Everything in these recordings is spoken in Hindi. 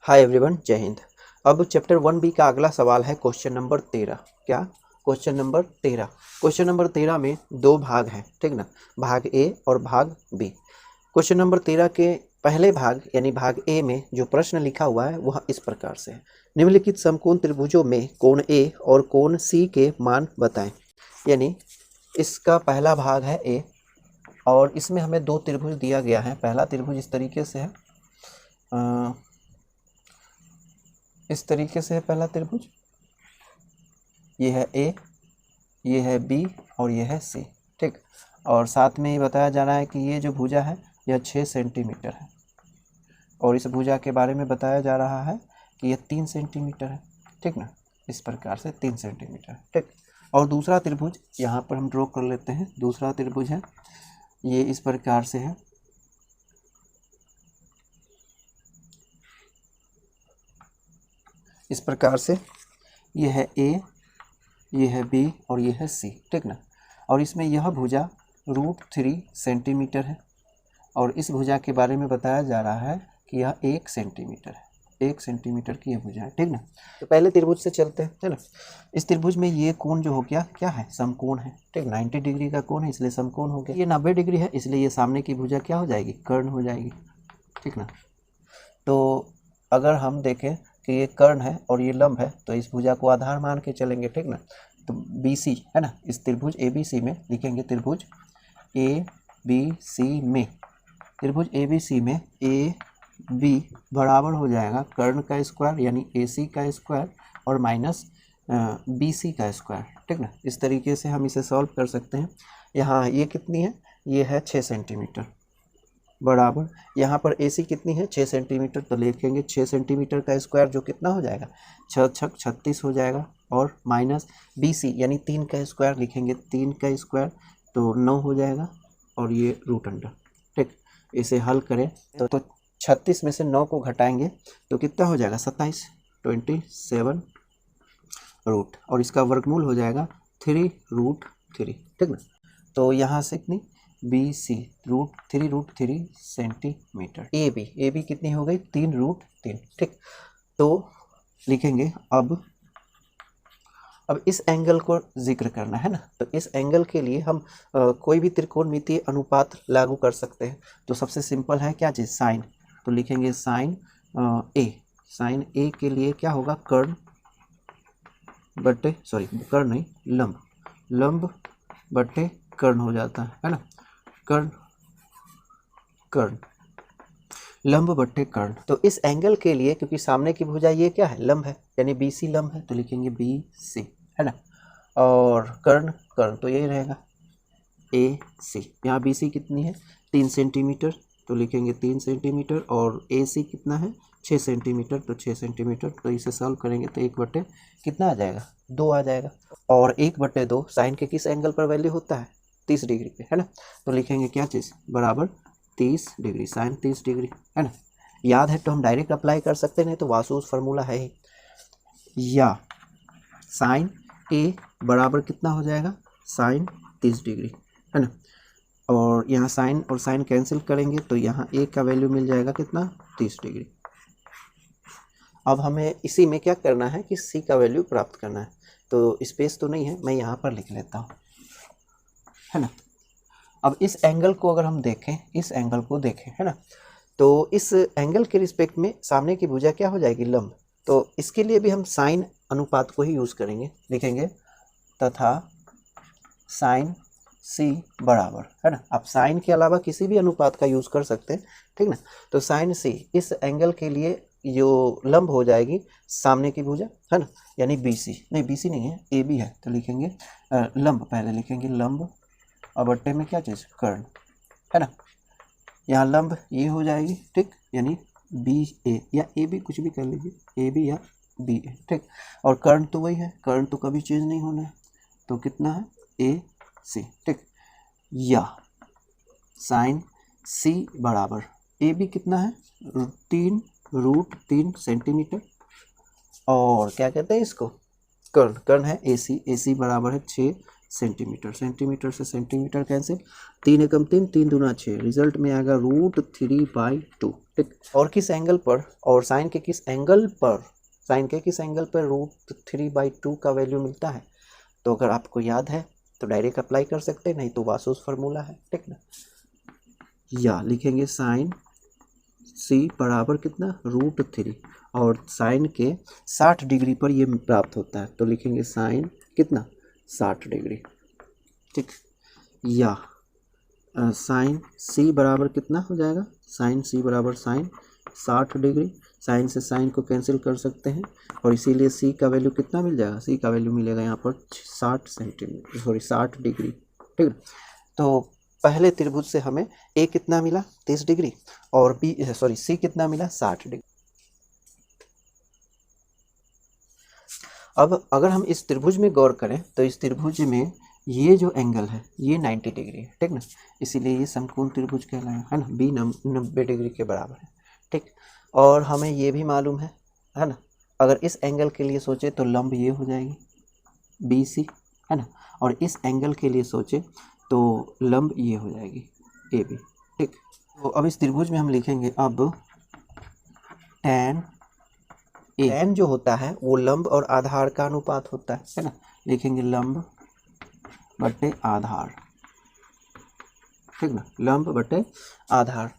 हाय एवरीवन, जय हिंद। अब चैप्टर 1B का अगला सवाल है क्वेश्चन नंबर 13। क्या? Question number 13। क्वेश्चन नंबर 13 में दो भाग हैं, ठीक ना, भाग ए और भाग बी। क्वेश्चन नंबर 13 के पहले भाग यानी भाग ए में जो प्रश्न लिखा हुआ है वह इस प्रकार से है। निम्नलिखित समकोण त्रिभुजों में कोण ए और कोण सी के मान बताएं। यानी इसका पहला भाग है ए और इसमें हमें दो त्रिभुज दिया गया है। पहला त्रिभुज इस तरीके से है, इस तरीके से है पहला त्रिभुज। ये है ए, ये है बी और ये है सी, ठीक। और साथ में ये बताया जा रहा है कि ये जो भुजा है यह 6 सेंटीमीटर है और इस भुजा के बारे में बताया जा रहा है कि यह 3 सेंटीमीटर है, ठीक ना। इस प्रकार से 3 सेंटीमीटर, ठीक। और दूसरा त्रिभुज यहाँ पर हम ड्रॉ कर लेते हैं। दूसरा त्रिभुज है, ये इस प्रकार से है। इस प्रकार से ये है ए, ये है बी और ये है सी, ठीक ना। और इसमें यह भुजा √3 सेंटीमीटर है और इस भुजा के बारे में बताया जा रहा है कि यह 1 सेंटीमीटर है। 1 सेंटीमीटर की यह भुजा है, ठीक ना। तो पहले त्रिभुज से चलते हैं, है ना। इस त्रिभुज में ये कोण जो हो गया क्या है? समकोण है, ठीक। 90 डिग्री का कोण है इसलिए समकोण हो गया। ये 90 डिग्री है इसलिए ये सामने की भुजा क्या हो जाएगी? कर्ण हो जाएगी, ठीक ना। तो अगर हम देखें कि ये कर्ण है और ये लंब है तो इस भुजा को आधार मान के चलेंगे, ठीक ना। तो BC है ना, इस त्रिभुज ABC में लिखेंगे त्रिभुज ABC में, त्रिभुज ABC में AB बराबर हो जाएगा कर्ण का स्क्वायर यानी AC का स्क्वायर और माइनस BC का स्क्वायर, ठीक ना। इस तरीके से हम इसे सॉल्व कर सकते हैं। यहाँ ये कितनी है? ये है 6 सेंटीमीटर बराबर यहाँ पर AC कितनी है? 6 सेंटीमीटर। तो लिखेंगे 6 सेंटीमीटर का स्क्वायर जो कितना हो जाएगा? 6 छक 36 हो जाएगा और माइनस BC यानी 3 का स्क्वायर लिखेंगे, 3 का स्क्वायर तो 9 हो जाएगा और ये √अंडर, ठीक। इसे हल करें तो 36 में से 9 को घटाएंगे तो कितना हो जाएगा? 27, 27 रूट और इसका वर्गमूल हो जाएगा 3√3, ठीक ना। तो यहाँ से कितनी? BC √3 centimetre. AB कितनी हो गई? 3√3, ठीक। तो लिखेंगे अब इस एंगल को जिक्र करना है ना। तो इस एंगल के लिए हम कोई भी त्रिकोणमितीय अनुपात लागू कर सकते हैं। तो सबसे सिंपल है क्या चीज़? साइन। तो लिखेंगे साइन A। साइन A के लिए क्या होगा? कर्ण बटे कर्ण नहीं, लंब बटे कर्ण हो जाता है ना। कर्ण लंब बटे कर्ण। तो इस एंगल के लिए क्योंकि सामने की भुजा ये क्या है? लंब है यानी BC लंब है तो लिखेंगे BC, है ना। और कर्ण तो यही रहेगा AC। यहाँ BC कितनी है? 3 सेंटीमीटर तो लिखेंगे 3 सेंटीमीटर और AC कितना है? 6 सेंटीमीटर तो 6 सेंटीमीटर। तो इसे सॉल्व करेंगे तो 1 बटे कितना आ जाएगा? 2 आ जाएगा। और 1 बटे 2 साइन के किस एंगल पर वैल्यू होता है? 30 डिग्री पे, है ना। तो लिखेंगे क्या चीज़? बराबर 30 डिग्री, साइन 30 डिग्री, है ना। याद है तो हम डायरेक्ट अप्लाई कर सकते हैं, नहीं तो वासुस फार्मूला है ही। या साइन A बराबर कितना हो जाएगा? साइन 30 डिग्री, है ना। और यहाँ साइन और साइन कैंसिल करेंगे तो यहाँ A का वैल्यू मिल जाएगा कितना? 30 डिग्री। अब हमें इसी में क्या करना है कि C का वैल्यू प्राप्त करना है। तो स्पेस तो नहीं है, मैं यहाँ पर लिख लेता हूँ, है ना। अब इस एंगल को अगर हम देखें, इस एंगल को देखें, है ना, तो इस एंगल के रिस्पेक्ट में सामने की भुजा क्या हो जाएगी? लंब। तो इसके लिए भी हम साइन अनुपात को ही यूज़ करेंगे। लिखेंगे तथा साइन C बराबर, है ना। आप साइन के अलावा किसी भी अनुपात का यूज़ कर सकते हैं, ठीक ना। तो साइन C इस एंगल के लिए जो लंब हो जाएगी सामने की भुजा, है ना, यानी BC नहीं, BC नहीं है, AB है तो लिखेंगे लंब। पहले लिखेंगे लंब और बट्टे में क्या चीज़? कर्ण, है ना। यहाँ लंब ये हो जाएगी, ठीक, यानी BA या AB कुछ भी कर लीजिए, AB या BA, ठीक। और कर्ण तो वही है, कर्ण तो कभी चेंज नहीं होना है। तो कितना है? AC, ठीक। या साइन C बराबर AB कितना है? 3√3 सेंटीमीटर और क्या कहते हैं इसको? कर्ण है AC बराबर है 6 सेंटीमीटर। सेंटीमीटर से सेंटीमीटर कैंसिल, 3 एकम 3, 3 दूना 6, रिजल्ट में आएगा √3/2। ठीक, और किस एंगल पर, और साइन के किस एंगल पर, साइन के किस एंगल पर √3/2 का वैल्यू मिलता है। तो अगर आपको याद है तो डायरेक्ट अप्लाई कर सकते हैं, नहीं तो वासुस फार्मूला है। ठीक ना, या लिखेंगे साइन C बराबर कितना √3, और साइन के 60 डिग्री पर ये प्राप्त होता है, तो लिखेंगे साइन कितना 60 डिग्री। ठीक, या साइन C बराबर कितना हो जाएगा, साइन C बराबर साइन 60 डिग्री, साइन से साइन को कैंसिल कर सकते हैं, और इसीलिए C का वैल्यू कितना मिल जाएगा, C का वैल्यू मिलेगा यहाँ पर 60 डिग्री। ठीक, तो पहले त्रिभुज से हमें A कितना मिला 30 डिग्री, और C कितना मिला 60 डिग्री। अब अगर हम इस त्रिभुज में गौर करें तो इस त्रिभुज में ये जो एंगल है ये 90 डिग्री है। ठीक ना, इसीलिए ये समकोण त्रिभुज कहलाएगा, है ना, B 90 डिग्री के बराबर है। ठीक, और हमें ये भी मालूम है ना, अगर इस एंगल के लिए सोचे तो लंब ये हो जाएगी BC, है ना, और इस एंगल के लिए सोचे तो लंब ये हो जाएगी AB। ठीक, तो अब इस त्रिभुज में हम लिखेंगे अब tan A। tan जो होता है वो लंब और आधार का अनुपात होता है ना, लिखेंगे लंब बटे आधार। ठीक ना, लंब बटे आधार।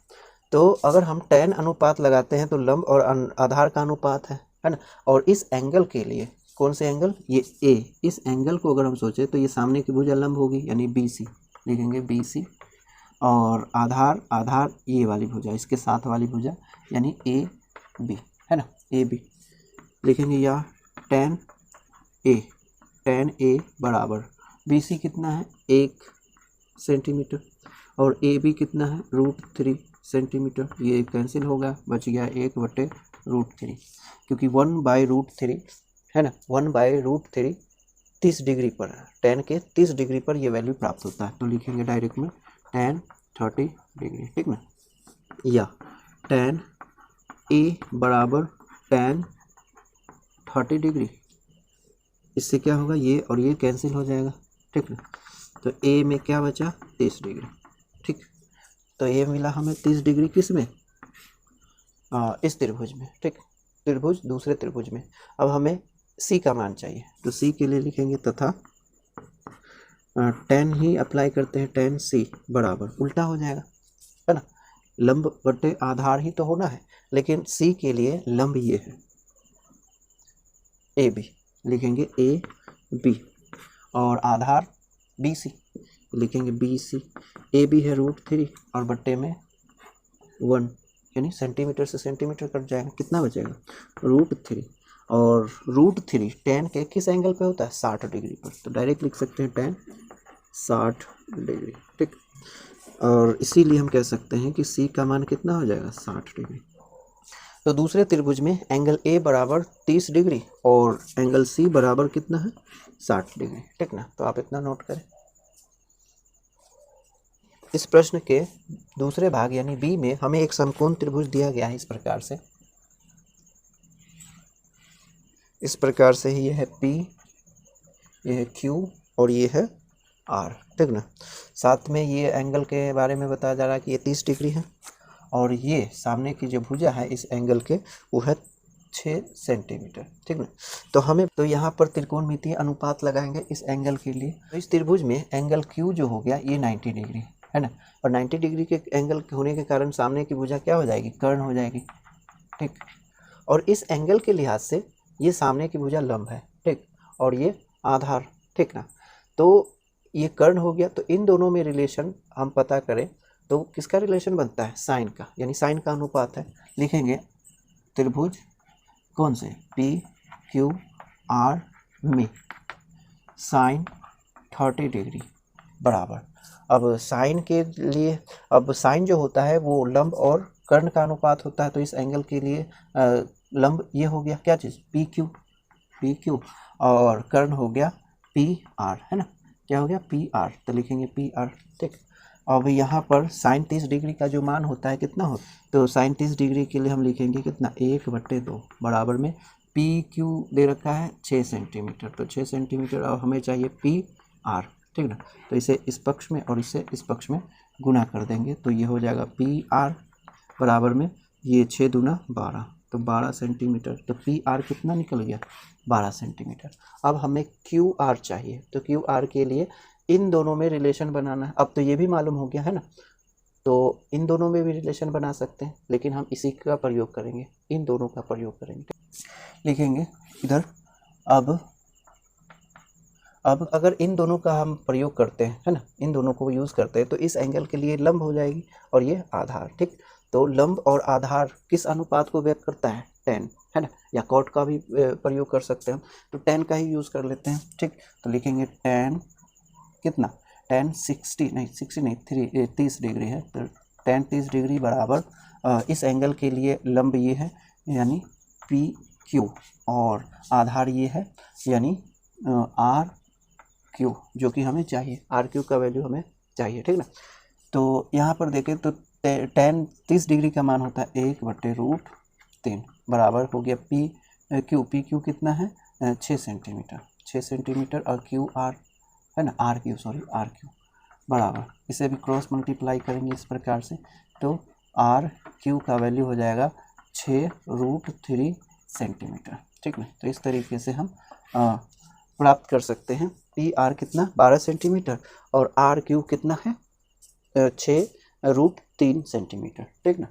तो अगर हम tan अनुपात लगाते हैं तो लंब और आधार का अनुपात है ना, और इस एंगल के लिए कौन से एंगल, ये A, इस एंगल को अगर हम सोचे तो ये सामने की भुजा लंब होगी यानी BC, लिखेंगे BC, और आधार ये वाली भुजा, इसके साथ वाली भुजा यानी AB, है ना, AB लिखेंगे, या tan A बराबर BC कितना है 1 सेंटीमीटर, और AB कितना है √3 सेंटीमीटर, ये कैंसिल होगा, बच गया 1/√3, क्योंकि 1/√3 है ना, 1/√3 30 डिग्री पर, tan के 30 डिग्री पर ये वैल्यू प्राप्त होता है, तो लिखेंगे डायरेक्ट में tan 30 डिग्री। ठीक ना, या tan A बराबर tan 30 डिग्री, इससे क्या होगा, ये और ये कैंसिल हो जाएगा। ठीक ना, तो A में क्या बचा 30 डिग्री। ठीक, तो ये मिला हमें 30 डिग्री किस में, इस त्रिभुज में। ठीक, त्रिभुज दूसरे त्रिभुज में। अब हमें C का मान चाहिए, तो C के लिए लिखेंगे तथा tan ही अप्लाई करते हैं, tan C बराबर उल्टा हो जाएगा, है ना, लंब बटे आधार ही तो होना है, लेकिन C के लिए लंब ये है AB, लिखेंगे AB, और आधार BC, लिखेंगे BC, AB है √3 और बट्टे में 1, यानी सेंटीमीटर से सेंटीमीटर कट जाएगा, कितना बचेगा √3, और √3 tan के किस एंगल पे होता है 60 डिग्री पर, तो डायरेक्ट लिख सकते हैं tan 60 डिग्री। ठीक, और इसीलिए हम कह सकते हैं कि C का मान कितना हो जाएगा 60 डिग्री। तो दूसरे त्रिभुज में एंगल A बराबर 30 डिग्री और एंगल C बराबर कितना है 60 डिग्री। ठीक ना, तो आप इतना नोट करें। इस प्रश्न के दूसरे भाग यानी B में हमें एक समकोण त्रिभुज दिया गया है इस प्रकार से, इस प्रकार से ही ये है P, ये है Q और ये है R। ठीक ना, साथ में ये एंगल के बारे में बताया जा रहा है कि ये 30 डिग्री है, और ये सामने की जो भुजा है इस एंगल के वो है 6 सेंटीमीटर। ठीक ना, तो हमें तो यहाँ पर त्रिकोणमितीय अनुपात लगाएंगे इस एंगल के लिए। तो इस त्रिभुज में एंगल Q जो हो गया ये 90 डिग्री है ना, और 90 डिग्री के एंगल होने के कारण सामने की भुजा क्या हो जाएगी, कर्ण हो जाएगी। ठीक, और इस एंगल के लिहाज से ये सामने की भुजा लंब है। ठीक, और ये आधार। ठीक ना, तो ये कर्ण हो गया, तो इन दोनों में रिलेशन हम पता करें तो किसका रिलेशन बनता है, साइन का, यानी साइन का अनुपात है। लिखेंगे त्रिभुज कौन से PQR में साइन 30 डिग्री बराबर, अब साइन के लिए, अब साइन जो होता है वो लंब और कर्ण का अनुपात होता है, तो इस एंगल के लिए लंब ये हो गया क्या चीज़ PQ, और कर्ण हो गया PR, है ना, क्या हो गया PR, तो लिखेंगे PR। ठीक, अब यहाँ पर साइन 30 डिग्री का जो मान होता है कितना होता है, तो साइन 30 डिग्री के लिए हम लिखेंगे कितना 1/2 बराबर में PQ दे रखा है 6 सेंटीमीटर, तो 6 सेंटीमीटर, और हमें चाहिए PR, ठीक ना। तो इसे इस पक्ष में और इसे इस पक्ष में गुना कर देंगे तो ये हो जाएगा पी आर बराबर में ये 6 दूना 12, तो 12 सेंटीमीटर। तो पी आर कितना निकल गया 12 सेंटीमीटर। अब हमें क्यू आर चाहिए, तो क्यू आर के लिए इन दोनों में रिलेशन बनाना है। अब तो ये भी मालूम हो गया है ना, तो इन दोनों में भी रिलेशन बना सकते हैं, लेकिन हम इसी का प्रयोग करेंगे, इन दोनों का प्रयोग करेंगे। लिखेंगे इधर अब अगर इन दोनों का हम प्रयोग करते हैं है ना, इन दोनों को यूज़ करते हैं तो इस एंगल के लिए लंब हो जाएगी और ये आधार। ठीक, तो लंब और आधार किस अनुपात को व्यक्त करता है, tan है ना, या कॉट का भी प्रयोग कर सकते हैं हम, तो tan का ही यूज़ कर लेते हैं। ठीक, तो लिखेंगे tan कितना, tan 60 नहीं 30 डिग्री है, तो tan 30 डिग्री बराबर इस एंगल के लिए लंब ये है यानी पी क्यू और आधार ये है यानी आर क्यू, जो कि हमें चाहिए, आर क्यू का वैल्यू हमें चाहिए। ठीक ना, तो यहाँ पर देखें तो tan 30 डिग्री का मान होता है 1/√3 बराबर हो गया पी क्यू कितना है 6 सेंटीमीटर और क्यू आर है ना, आर क्यू बराबर, इसे भी क्रॉस मल्टीप्लाई करेंगे इस प्रकार से, तो आर क्यू का वैल्यू हो जाएगा 6√3 सेंटीमीटर। ठीक ना, तो इस तरीके से हम प्राप्त कर सकते हैं पी आर कितना 12 सेंटीमीटर और आर क्यू कितना है 6√3 सेंटीमीटर। ठीक ना।